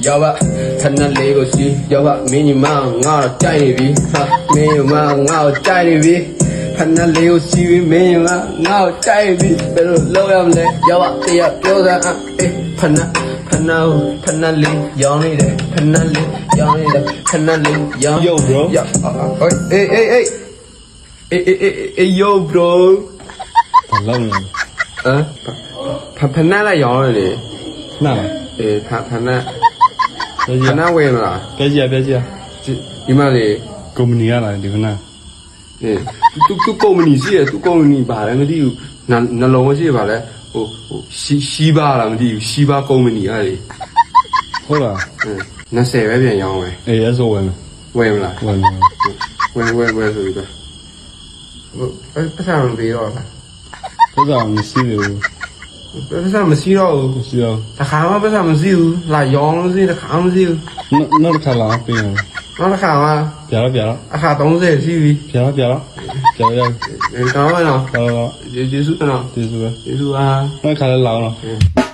ရောက်ပါခဏလေးကိုစီရောက်ပါမင်းညီမငါတော့ကြိုက်နေပြီဟာမင်းညီမငါ့ကိုကြိုက်နေပြီခဏလေးကိုစီပြီးမင်းညီမငါ့ကိုကြိုက်ပြီဘယ်လိုလုပ်ရမလဲရောက်ပါတရားပြောစမ်းအေးခဏလေးရောင်းနေတယ်ခဏလေးရောင်းနေတယ်ခဏလေးရောင်း Yo bro အေး yo bro ဘာလုပ်နေဖနက်လိုက်ရောင်းရလေ နားလား အေးဖနက် ပြ ဖနက်ဝယ်မလား ပြကြဒီမှာလေ ကုမ္ပဏီကလာဒီခဏ အေးသူကုမ္ပဏီရှိရသူကုမ္ပဏီပါလဲမသိဘူးနှလုံးမရှိပါလဲဟိုရှိပါလားမသိဘူးရှိပါကုမ္ပဏီအဲ့လေ ဟုတ်လား20ပဲပြန်ရောင်းမယ် အေးရဆိုဝင် ဝယ်မလား ဝင် ဝယ်ဆိုပြီးတော့ပတ်စံမပေးတော့လား ဟုတ်တာမရှိသေးဘူး ပတ်စံမရှိတော့ဘူး မရှိတော့ တခါမှပတ်စံမရှိဘူးလာရောင်းလို့ရှိတခါမှမရှိဘူး နောက်တစ်ခါလာပြင် နောက်တစ်ခါမှ ပြတော့ အခါ30ရှိပြီ ပြတော့တောင်းမနော် တော့ ကျေးဇူးနော် ဒီဆိုပဲ ကျေးဇူးပါ နောက်ခါလည်းလာအောင်